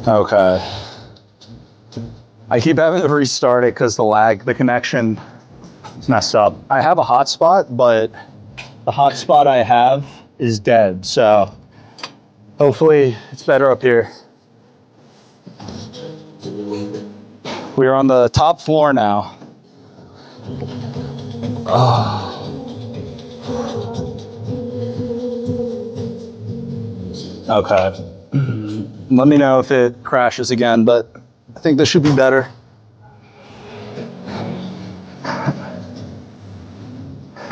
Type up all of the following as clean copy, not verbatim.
Okay. I keep having to restart it because the connection is messed up. I have a hotspot, but the hotspot I have is dead. So hopefully it's better up here. We're on the top floor now. Okay. Let me know if it crashes again, but I think this should be better.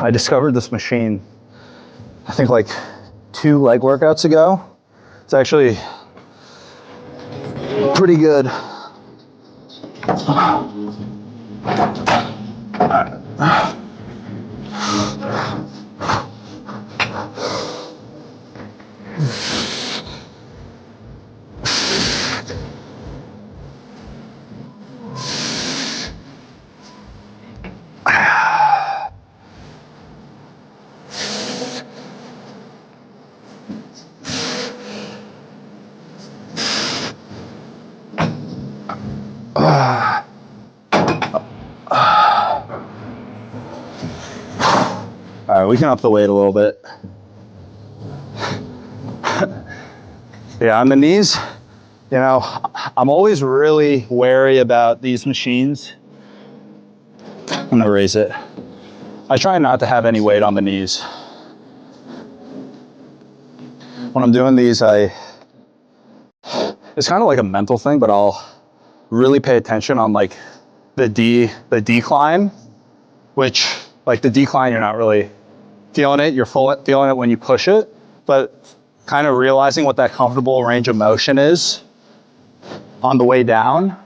I discovered this machine, I think like 2 leg workouts ago. It's actually pretty good. All right, we can up the weight a little bit. Yeah, on the knees, you know, I'm always really wary about these machines. I'm gonna raise it. I try not to have any weight on the knees. When I'm doing these, it's kind of like a mental thing, but I'll really pay attention on like the decline, which like the decline, you're not really feeling it. You're feeling it when you push it, but kind of realizing what that comfortable range of motion is on the way down,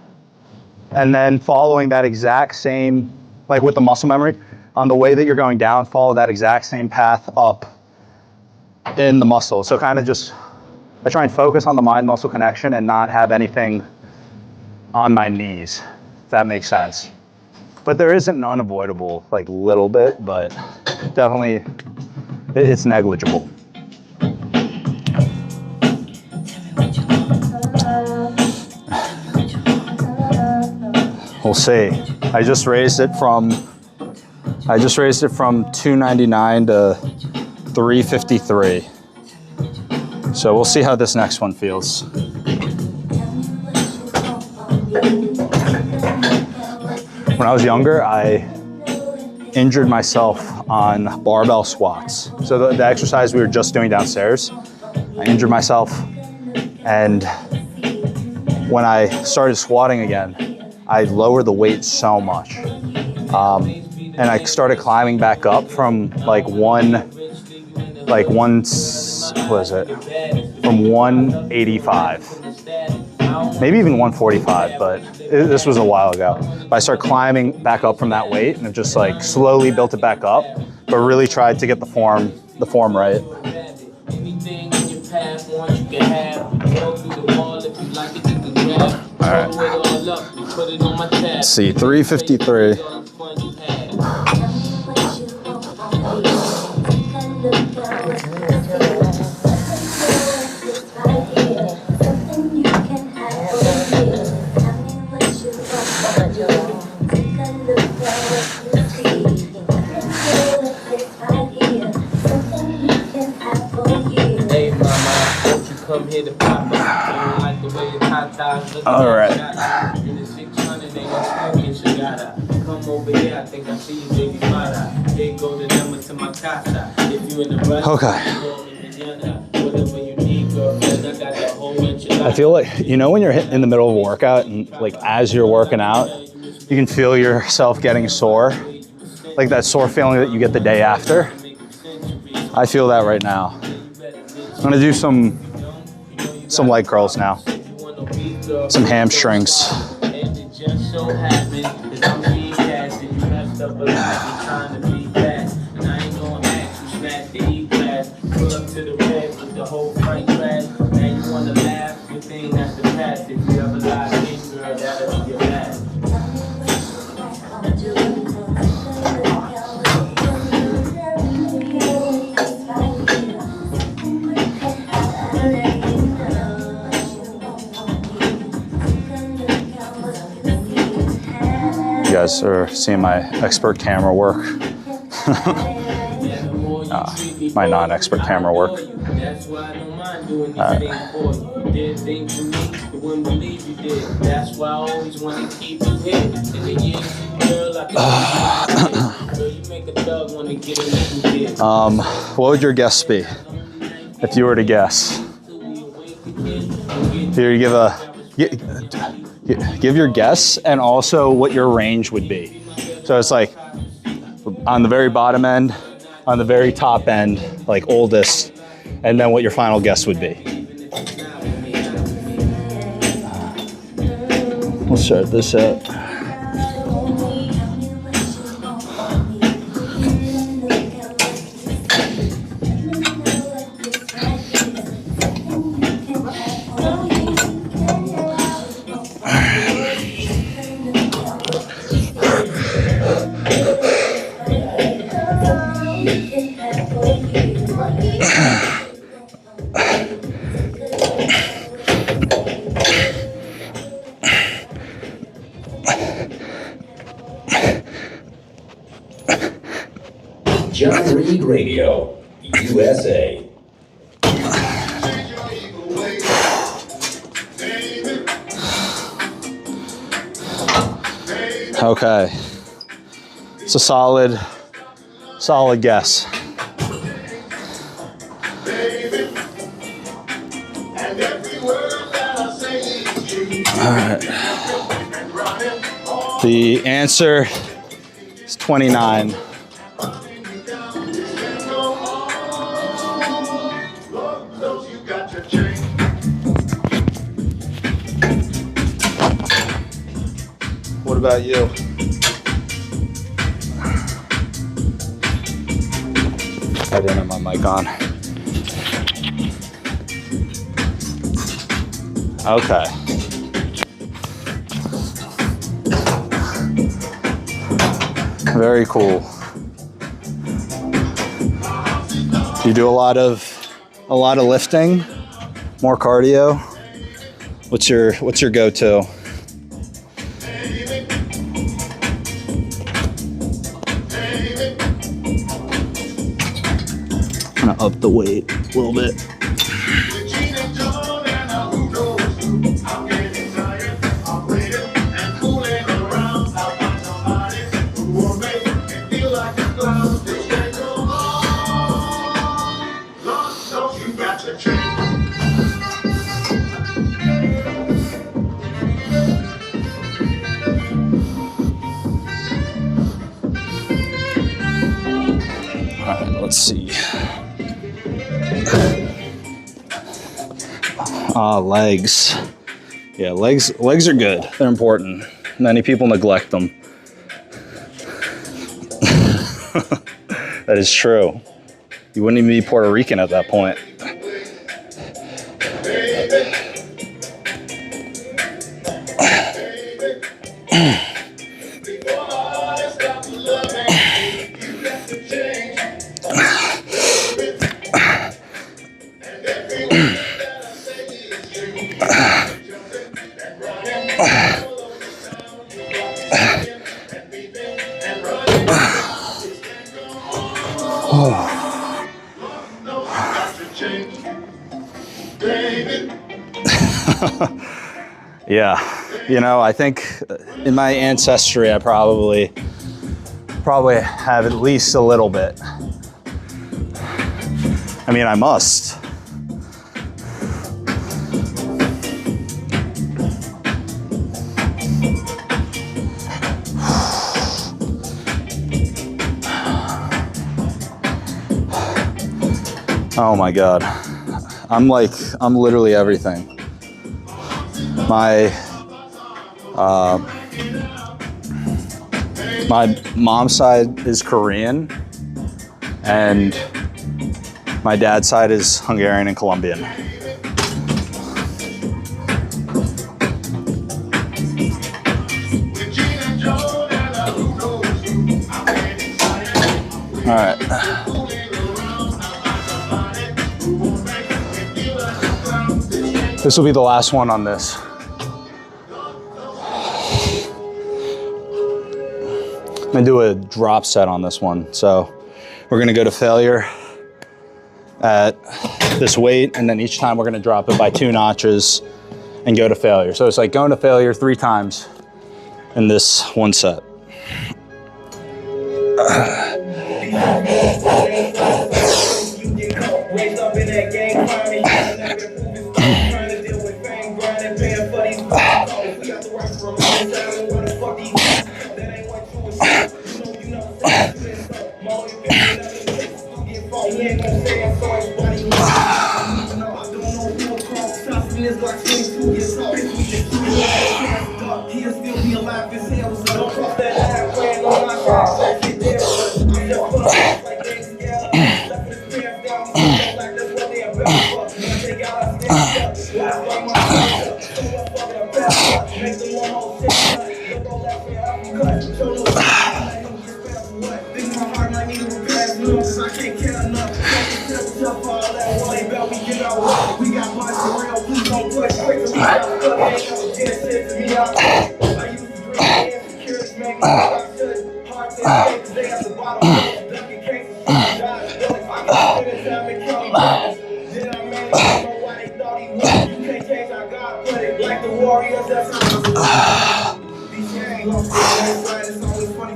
and then following that exact same, like with the muscle memory, on the way that you're going down, follow that exact same path up in the muscle. So kind of just, I try and focus on the mind-muscle connection and not have anything on my knees, if that makes sense. But there isn't an unavoidable, like little bit, but definitely it's negligible. We'll see. I just raised it from 299 to 353. So we'll see how this next one feels. When I was younger, I injured myself on barbell squats. So the exercise we were just doing downstairs, I injured myself, and when I started squatting again, I lowered the weight so much. And I started climbing back up from from 185, maybe even 145, but this was a while ago. But I started climbing back up from that weight, and it just like slowly built it back up, but really tried to get the form right. All right. Let's see, 353. All right. Okay. I feel like, you know, when you're in the middle of a workout and like as you're working out, you can feel yourself getting sore. Like that sore feeling that you get the day after. I feel that right now. I'm gonna do some leg curls now. Some hamstrings. You guys are seeing my expert camera work. My non-expert camera work. What would your guess be if you were to guess? If you were to give your guess and also what your range would be. So it's like on the very bottom end, on the very top end, like oldest, and then what your final guess would be. We'll start this out. John Reed Radio, USA. Okay. It's a solid guess. All right. The answer is 29. What about you? I didn't have my mic on. Okay. Very cool. Do you do a lot of lifting? More cardio? What's your go-to? Kind of up the weight a little bit. Let's see. Legs. Yeah, legs are good. They're important. Many people neglect them. That is true. You wouldn't even be Puerto Rican at that point. Yeah, you know, I think in my ancestry, I probably have at least a little bit. I mean, I must. Oh my God. I'm literally everything. My mom's side is Korean, and my dad's side is Hungarian and Colombian. All right. This will be the last one on this. I'm gonna do a drop set on this one. So we're gonna go to failure at this weight, and then each time we're gonna drop it by 2 notches and go to failure. So it's like going to failure 3 times in this one set.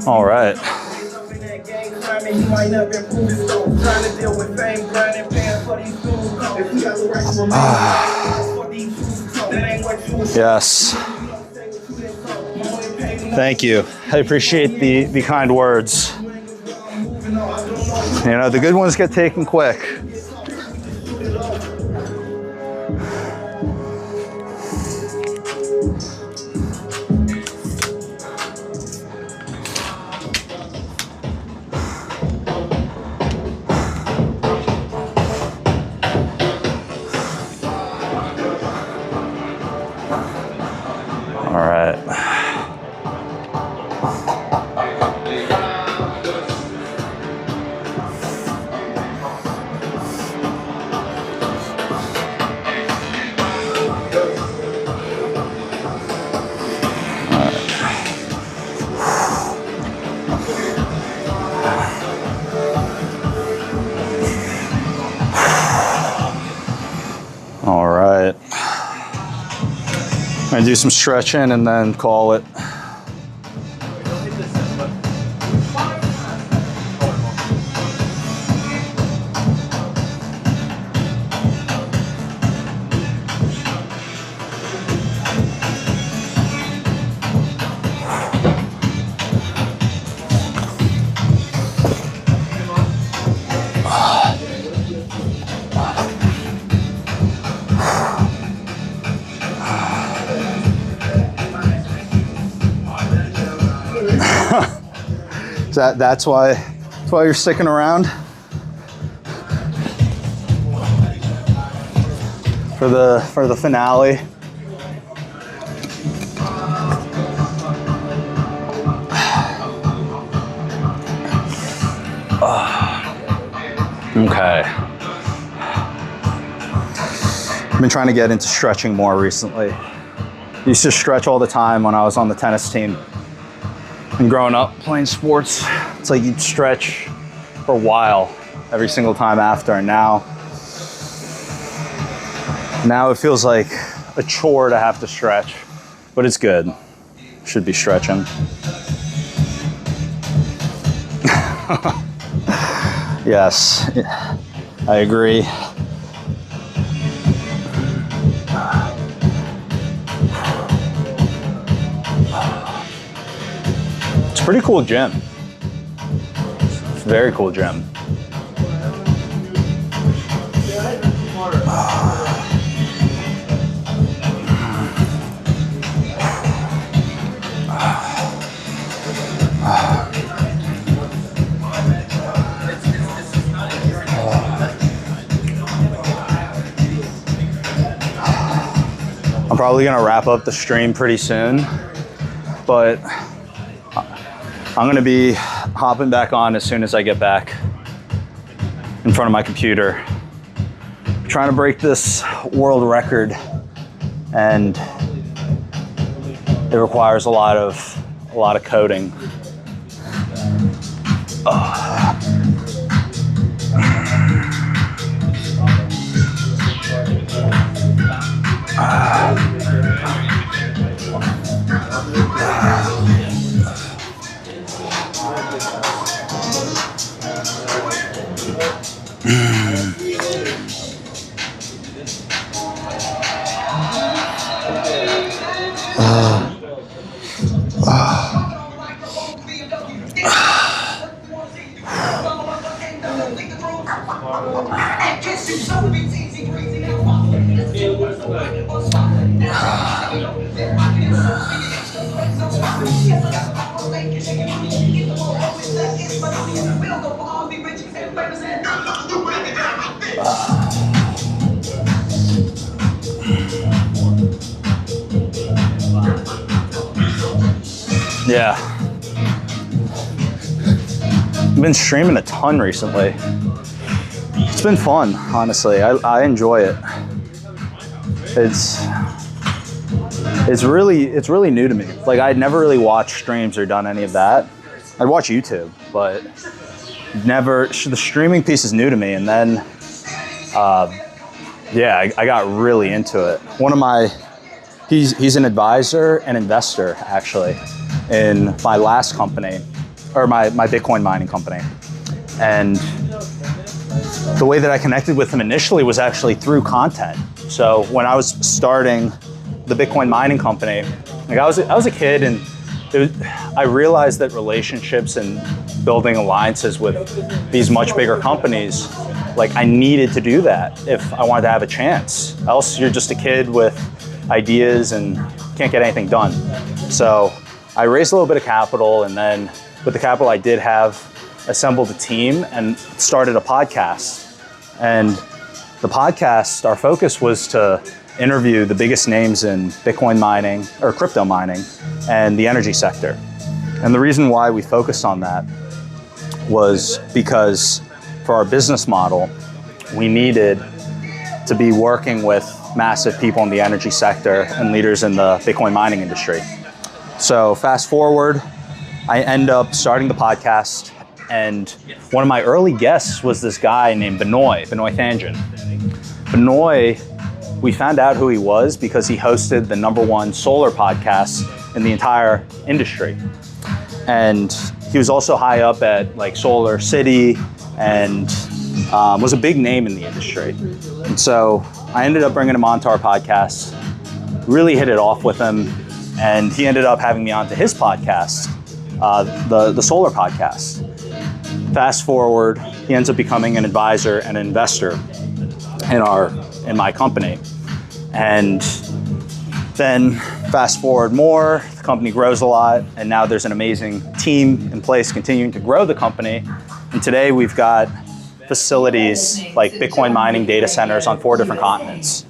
All right. Yes. Thank you. I appreciate the kind words. You know, the good ones get taken quick. All right. All right. I'm gonna do some stretching and then call it. That's why you're sticking around for the finale. Okay. I've been trying to get into stretching more recently. I used to stretch all the time when I was on the tennis team. And growing up playing sports, it's like you'd stretch for a while every single time after, and now it feels like a chore to have to stretch, but it's good. Should be stretching. Yes, I agree. Pretty cool gym. Very cool gym. probably gonna wrap up the stream pretty soon, but I'm gonna be hopping back on as soon as I get back in front of my computer. I'm trying to break this world record, and it requires a lot of coding. Yeah. I've been streaming a ton recently. It's been fun, honestly. I enjoy it. It's really new to me. Like, I'd never really watched streams or done any of that. I'd watch YouTube, but never, the streaming piece is new to me. And then, yeah, I got really into it. One of my, he's an advisor and investor, actually, in my last company, or my Bitcoin mining company. And the way that I connected with him initially was actually through content. So when I was starting the Bitcoin mining company, like I was a kid, and I realized that relationships and building alliances with these much bigger companies, like I needed to do that if I wanted to have a chance. Else you're just a kid with ideas and can't get anything done. So I raised a little bit of capital, and then with the capital I did have, assembled a team and started a podcast. And the podcast, our focus was to interview the biggest names in Bitcoin mining or crypto mining and the energy sector. And the reason why we focused on that was because for our business model, we needed to be working with massive people in the energy sector and leaders in the Bitcoin mining industry. So fast forward, I end up starting the podcast, and one of my early guests was this guy named Benoy Thanjan. Benoy, we found out who he was because he hosted the #1 solar podcast in the entire industry. And he was also high up at like Solar City, and was a big name in the industry. And so I ended up bringing him onto our podcast, really hit it off with him, and he ended up having me onto his podcast, the Solar Podcast. Fast forward, he ends up becoming an advisor and an investor in my company. And then fast forward more, the company grows a lot, and now there's an amazing team in place continuing to grow the company. And today we've got facilities like Bitcoin mining data centers on 4 different continents.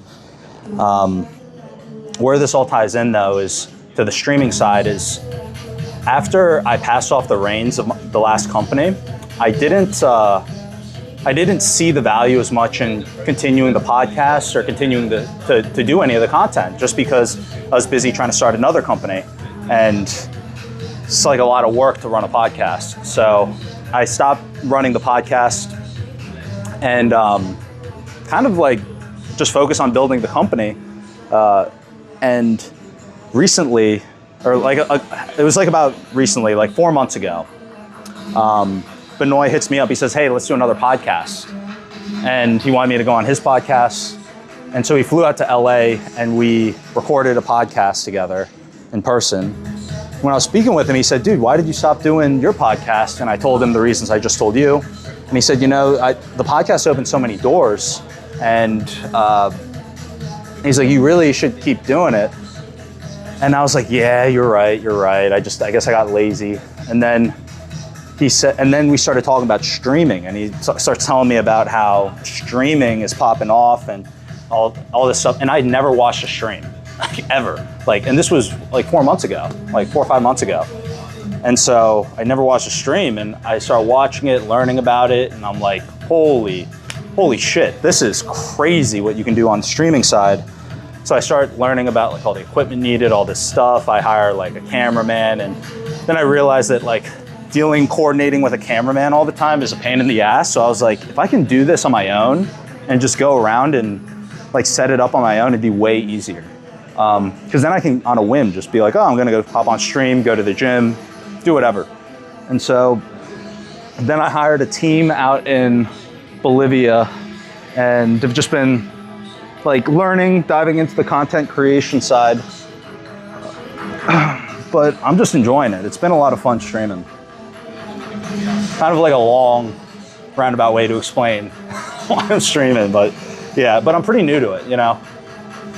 Where this all ties in though is to the streaming side is after I passed off the reins of the last company, I didn't see the value as much in continuing the podcast or continuing to do any of the content, just because I was busy trying to start another company. And it's like a lot of work to run a podcast. So I stopped running the podcast and kind of like just focus on building the company. And recently, or like it was like about recently, like 4 months ago, Benoy hits me up. He says, "Hey, let's do another podcast." And he wanted me to go on his podcast. And so he flew out to LA and we recorded a podcast together in person. When I was speaking with him, he said, "Dude, why did you stop doing your podcast?" And I told him the reasons I just told you. And he said, "You know, the podcast opened so many doors." And he's like, "You really should keep doing it." And I was like, "Yeah, you're right. I guess I got lazy." And then he said, and then we started talking about streaming, and he starts telling me about how streaming is popping off and all this stuff. And I'd never watched a stream. like, ever. Like, and this was like 4 months ago, like 4 or 5 months ago. And so I never watched a stream, and I started watching it, learning about it, and I'm like, holy shit, this is crazy what you can do on the streaming side. So I started learning about like all the equipment needed, all this stuff. I hired like a cameraman, and then I realized that like coordinating with a cameraman all the time is a pain in the ass. So I was like, if I can do this on my own and just go around and like set it up on my own, it'd be way easier. Because then I can, on a whim, just be like, oh, I'm gonna go hop on stream, go to the gym, do whatever. And so then I hired a team out in Bolivia, and they've just been like learning, diving into the content creation side. But I'm just enjoying it. It's been a lot of fun streaming. Kind of like a long, roundabout way to explain why I'm streaming, but yeah, but I'm pretty new to it, you know?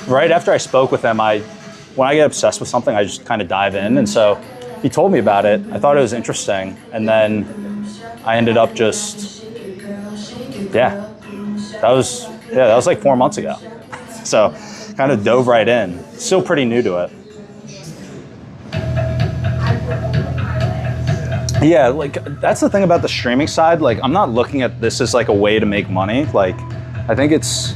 Right after I spoke with him, when I get obsessed with something, I just kind of dive in. And so he told me about it. I thought it was interesting. And then I ended up just, that was like 4 months ago. So kind of dove right in. Still pretty new to it. Yeah, like that's the thing about the streaming side. Like I'm not looking at this as like a way to make money. Like I think it's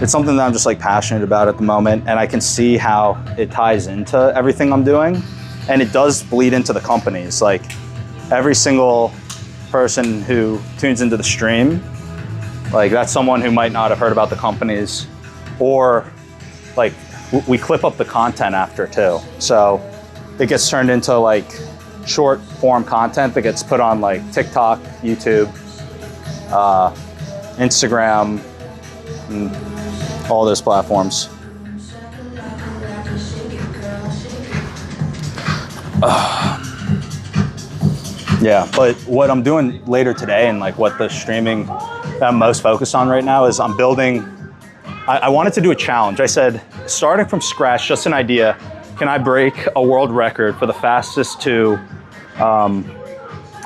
something that I'm just like passionate about at the moment, and I can see how it ties into everything I'm doing, and it does bleed into the companies. Like every single person who tunes into the stream, like that's someone who might not have heard about the companies, or like we clip up the content after too. So it gets turned into like short form content that gets put on like TikTok, YouTube, Instagram, and all those platforms. Yeah, but what I'm doing later today, and like what the streaming that I'm most focused on right now, is I'm building, I wanted to do a challenge. I said, starting from scratch, just an idea, can I break a world record for the fastest to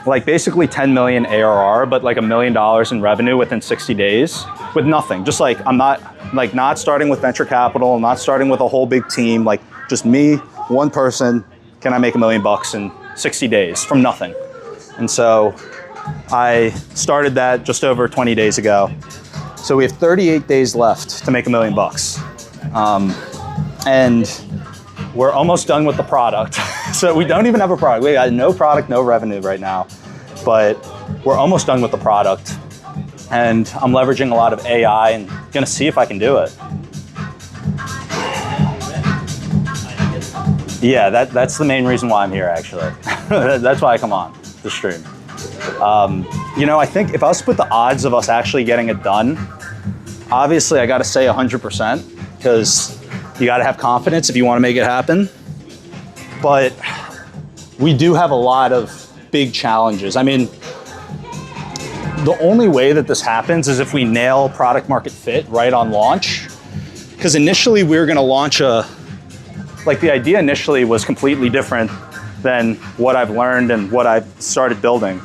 like basically 10 million ARR, but like $1 million in revenue within 60 days with nothing. Just like, I'm not starting with venture capital, I'm not starting with a whole big team, like just me, one person, can I make $1 million in 60 days from nothing? And so I started that just over 20 days ago. So we have 38 days left to make $1 million. And we're almost done with the product. So we don't even have a product. We got no product, no revenue right now, but we're almost done with the product. And I'm leveraging a lot of AI and gonna see if I can do it. Yeah, that's the main reason why I'm here, actually. That's why I come on the stream. You know, I think if I was to put the odds of us actually getting it done, obviously I gotta say 100%, because you gotta have confidence if you wanna make it happen. But we do have a lot of big challenges. I mean, the only way that this happens is if we nail product market fit right on launch. Because initially we were gonna launch like the idea initially was completely different than what I've learned and what I've started building.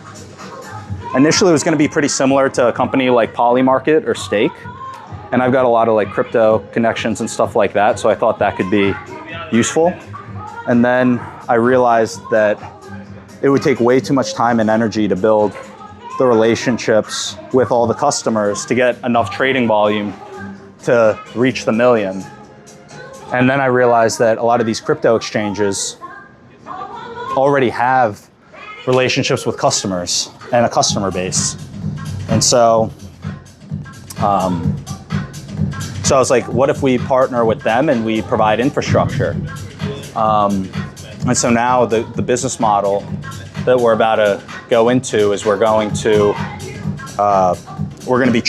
Initially it was gonna be pretty similar to a company like Polymarket or Stake. And I've got a lot of like crypto connections and stuff like that, so I thought that could be useful. And then I realized that it would take way too much time and energy to build the relationships with all the customers to get enough trading volume to reach the million. And then I realized that a lot of these crypto exchanges already have relationships with customers and a customer base. And so I was like, what if we partner with them and we provide infrastructure? And so now the business model that we're about to go into is we're going to be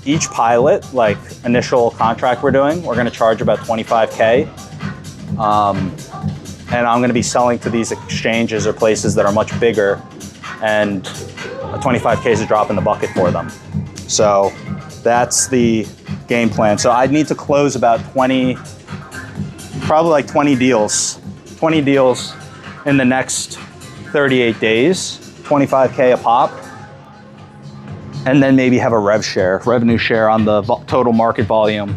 each pilot, like initial contract we're doing, we're gonna charge about $25K. And I'm gonna be selling to these exchanges or places that are much bigger, and $25K is a drop in the bucket for them. So that's the game plan. So I'd need to close about probably like 20 deals in the next 38 days, 25K a pop. And then maybe have a revenue share on the total market volume.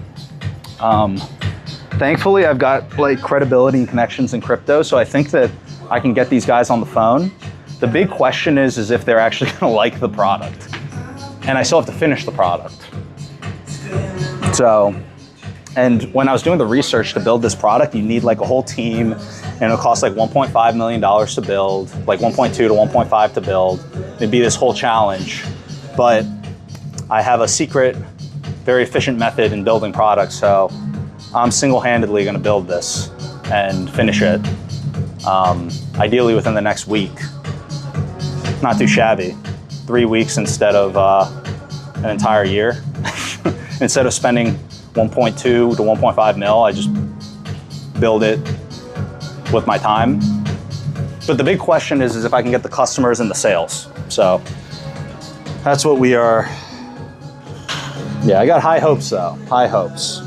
Thankfully, I've got like credibility and connections in crypto, so I think that I can get these guys on the phone. The big question is if they're actually gonna like the product. And I still have to finish the product. So, and when I was doing the research to build this product, you need like a whole team, and it'll cost like $1.5 million to build, like 1.2 to 1.5 to build. It'd be this whole challenge. But I have a secret, very efficient method in building products, so I'm single-handedly gonna build this and finish it, ideally within the next week. Not too shabby. 3 weeks instead of an entire year. Instead of spending 1.2 to 1.5 mil, I just build it with my time. But the big question is if I can get the customers and the sales. So that's what we are. Yeah, I got high hopes though, high hopes.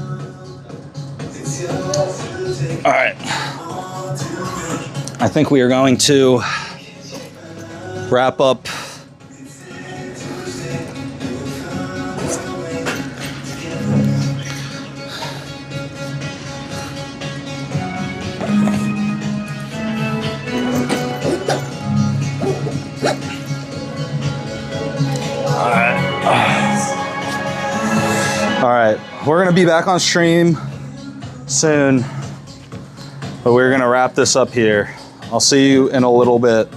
All right. I think we are going to wrap up. All right, we're gonna be back on stream soon, but we're gonna wrap this up here. I'll see you in a little bit.